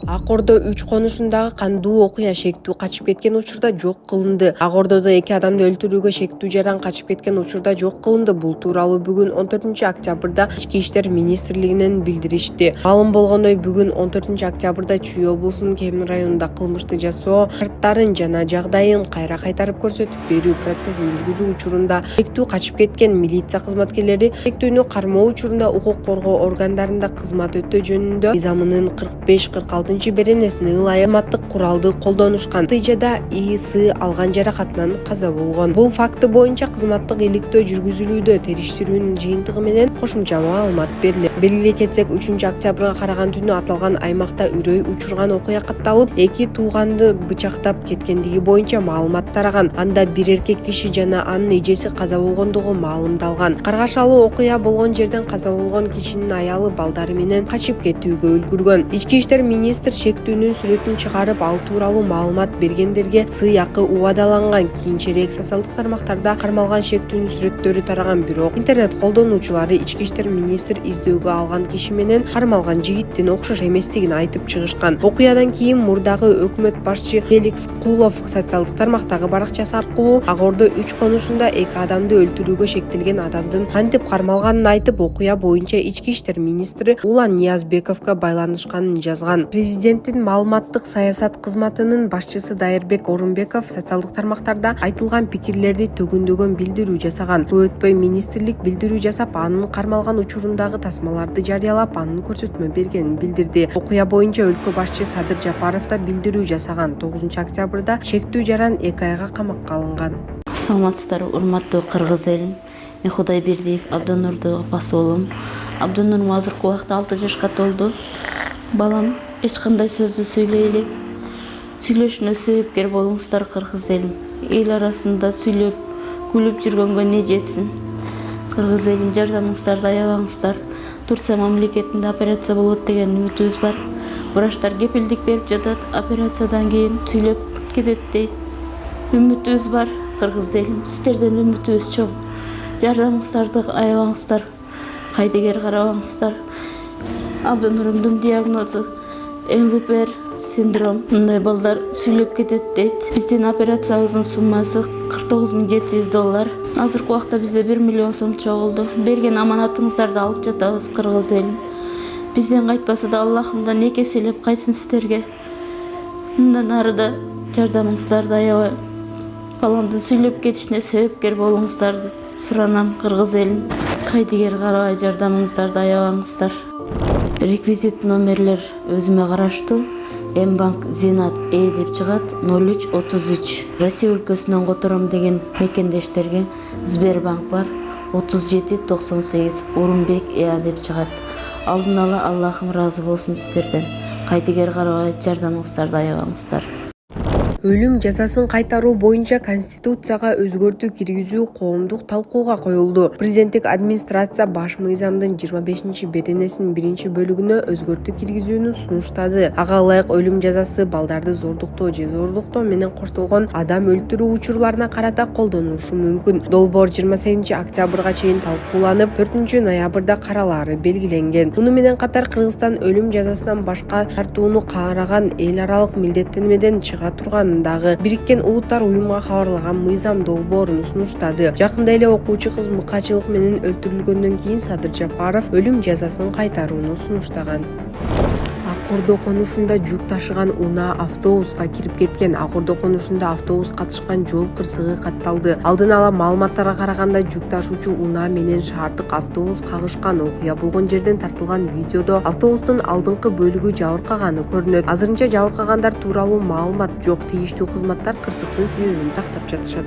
Ак Ордо 3 конушундагы кандуу окуя шектүү качып кеткен учурда жок кылынды. Ак Ордодо 2 адамды өлтүрүүгө шектүү жаран качып кеткен учурда жок кылынды. Бул тууралуу бүгүн 14-октябрда Ички иштер министрлигинен билдиришти. Маалым болгондой, бүгүн 14-октябрда Чүй облусунун Кемин районунда кылмышты жасоо шарттарын жана жагдайын кайра кайтарып көрсөтүп берүү процессин жүргүзүү учурунда шектүү качып кеткен милиция кызматкерлери шектүүнү кармоо учурунда укук коргоо органдарында кызмат өтөө жөнүндө мыйзамынын 45-46 беренесине ылайык кызматтык куралды колдонушкан. Натыйжада ИС алган жаракатынан каза болгон. Бул факты боюнча кызматтык иликтөө жүргүзүлүүдө. Териштирүүнүн жыйынтыгы менен кошумча маалымат берилет. Белгилей кетсек, 3-октябрга караган түнү аталган аймакта үрөй учурган окуя катталып, 2 тууганды бычактап кеткендиги боюнча маалымат тараган. Анда бир эркек киши жана анын эжеси каза болгондугу маалымдалган. Каргашалуу окуя болгон жерден каза болгон кишинин аялы балдары менен качып кетүүгө үлгүргөн. Ички иштер министр шектүүнүн сүрөтүн чыгарып, ал тууралуу маалымат бергендерге сый акы убадаланган. Кийинчерээк социалдык тармактарда кармалган шектүүнүн сүрөттөрү тараган. Бирок интернет колдонуучулары ички иштер министр издөөгө алган киши менен кармалган жигиттин окшош эместигин айтып чыгышкан. Окуядан кийин мурдагы өкмөт башчы Феликс Кулов социалдык тармактагы баракчасы аркылуу Ак Ордо 3 конушунда 2 адамды өлтүрүүгө шектелген адамдын кантип кармалганын айтып, окуя боюнча ички иштер министри Улан Ниязбековго байланышканын жазган. Президенттин маалыматтык саясат кызматынын башчысы Дайырбек Орунбеков социалдык тармактарда айтылган пикирлерди төгүндөгөн билдирүү жасаган. Көп өтпөй министрлик билдирүү жасап, анын кармалган учурундагы тасмаларды жарыялап, анын көрсөтмө бергенин билдирди. Окуя боюнча өлкө башчы Садыр Жапаров да билдирүү жасаган. 9-октябрда шектүү жаран 2 айга камакка алынган. Саламатсыздар, урматтуу кыргыз элим. Мен Кудайбердиев Абдонурду басуулум. Абдонурум азыркы убакта 6 жашка толду. Балам, эч кандай сөздү сүйлөй элек. Сүйлөшүнө себепкер болуңуздар, кыргыз элим. Эл арасында сүйлөп, күлүп жүргөнгө не жетсин. Кыргыз элим, жардамыңыздарды аябаңыздар. Турция мамлекетинде операция болот деген үмүтүбүз бар. Врачтар кепилдик берип жатат, операциядан кийин сүйлөп кетет дейт. Үмүтүбүз бар, кыргыз элим. Сиздерден үмүтүбүз чоң. Жардамыңыздарды аябаңыздар. Кайдыгер карабаңыздар. Абдонурумдун диагнозу МВПР синдром. Мындай балдар сүйлөп кетет дейт. Биздин операциябыздын суммасы $49,700. Азыркы убакта бизде 1 миллион сом чогулду. Берген аманатыңыздарды алып жатабыз, кыргыз элим. Бизден кайтпаса да Аллахымдан эки эселеп кайтсын сиздерге. Мындан ары да жардамыңыздарды аябай баламдын сүйлөп кетишине себепкер болуңуздарды суранам, кыргыз элим. Кайдыгер карабай жардамыңыздарды аябаңыздар. Реквизит номерлер өзүмө караштуу. Мбанк Зинат деп чыгат 0333. Россия өлкөсүнөн котором деген мекендештерге Сбербанк бар 3798 Урумбек деп чыгат. Алдын ала Аллахым разы болсун сиздерден. Кайдыгер карабай жардамыңыздарды аябаңыздар. Өлүм жазасын кайтаруу боюнча Конституцияга өзгөртүү киргизүү коомдук талкууга коюлду. Президенттик администрация баш мыйзамдын 25-беренесинин 1-бөлүгүнө өзгөртүү киргизүүнү сунуштады. Ага ылайык өлүм жазасы балдарды зордуктоо же зордуктоо менен коштолгон адам өлтүрүү учурларына карата колдонулушу мүмкүн. Долбоор 28-октябрга чейин талкууланып, 4-ноябрда каралаары белгиленген. Муну менен катар Кыргызстан өлүм жазасынан башка тартууну караган эл аралык милдеттенмеден чыга турган Бириккен Улуттар уюмга кабарлаган мыйзам долбоорун сунуштады. Жакында эле окуучу кыз мыкачылык менен өлтүрүлгөндөн кийин Садыр Жапаров өлүм жазасын кайтарууну сунуштаган. Ак Ордо конушунда жүк ташыган унаа автобуска кирип кеткен. Ак Ордо конушунда автобус катышкан жол кырсыгы катталды. Алдын ала маалыматтарга караганда жүк ташуучу унаа менен шаардык автобус кагышкан. Окуя болгон жерден тартылган видеодо автобустун алдыңкы бөлүгү жабыркаганы көрүнөт. Азырынча жабыркагандар тууралуу маалымат жок. Тийиштүү кызматтар кырсыктын себебин тактап жатышат.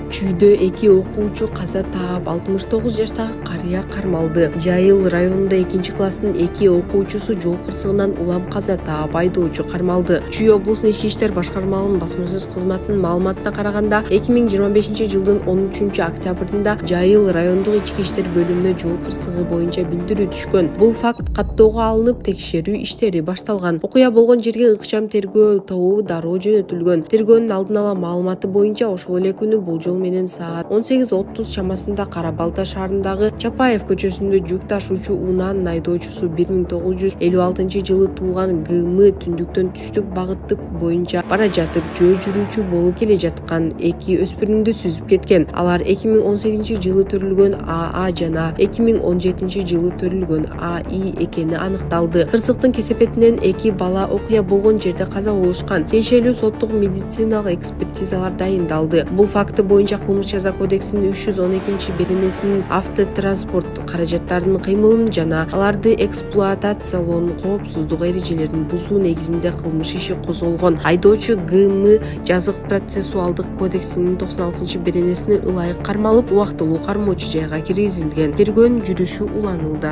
Чүйдө 2 окуучу каза таап, 69 жаштагы карыя кармалды. Жайыл районунда 2-класстын 2 окуучусу жол кырсыгынан улам каза таап, айдоочу кармалды. Чүй облусунун ички иштер башкармалыгынын басма сөз кызматынын маалыматына караганда 2025-жылдын 13-октябрында Жайыл райондук ички иштер бөлүмүнө жол кырсыгы боюнча билдирүү түшкөн. Бул факт каттоого алынып, текшерүү иштери башталган. Окуя болгон жерге ыкчам тергөө тобу дароо жөнөтүлгөн. Тергөөнүн алдын ала маалыматы боюнча ошол эле күнү бул жол менен саат 18:30 чамасында Кара Балта шаарындагы Чапаев көчөсүндө жүк ташуучу унаанын айдоочусу 1956-жылы туулган ГМ түндүктөн түштүк багыттык боюнча бара жатып жөө жүрүүчү болуп келе жаткан эки өспүрүмдү сүзүп кеткен. Алар 2018-жылы төрүлгөн АА жана 2017-жылы төрүлгөн АИ экени аныкталды. Кырсыктын кесепетинен эки бала окуя болгон жерде каза болушкан. Тиешелүү соттук медициналык экспертизалар дайындалды. Бул факты боюнча Кылмыш жаза кодексинин 312-беренесинин автотранспорт каражаттарынын кыймылын жана аларды эксплуатациялоонун коопсуздук эрежелерин бузуу негизинде кылмыш иши козголгон. Айдоочу ГМ жазык процессуалдык кодексинин 96-беренесине ылайык кармалып, убактылуу кармоочу жайга киргизилген. Тергөөнүн жүрүшү уланууда.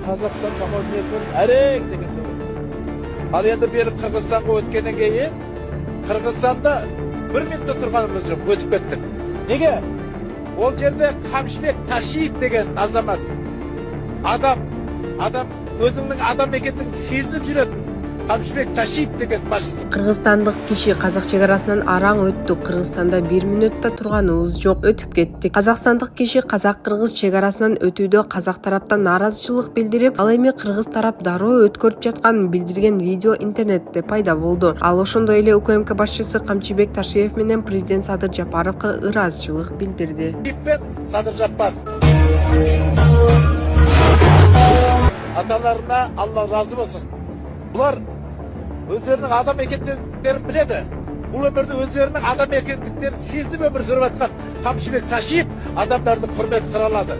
Қазақстан коммунизм әрең дегенде. Ал енді беріп Қырғызстанға өткеннен кейін, Қырғызстанда 1 минутта тұрғанымыз жоқ, өтіп кеттік. Неге? Ол жерде Қамшыбек Ташиев деген азамат, адам өзінің адам екендігін сезініп жүретін. Қамшыбек Ташиев деген басшысы. Кыргызстандык киши казак чек арасынан араң өттү. Кыргызстанда 1 минутта турганыбыз жок, өтүп кеттик. Казакстандык киши казак-кыргыз чек арасынан өтүүдө казак тараптан нааразычылык билдирип, ал эми кыргыз тарап дароо өткөрүп жатканын билдирген видео интернетте пайда болду. Ал ошондой эле УКМК башчысы Камчыбек Ташиев менен президент Садыр Жапаровго ыраазычылык билдирди. Садыр Жапаров. Аталарына Алла разы болсын. Бұлар өздерінің адам екендіктерін біледі. Бұл өмірді өздерінің адам екендіктерін сезініп өмір сүріп жатқан Қамшыбек Ташиев адамдардың құрметін қыра алады.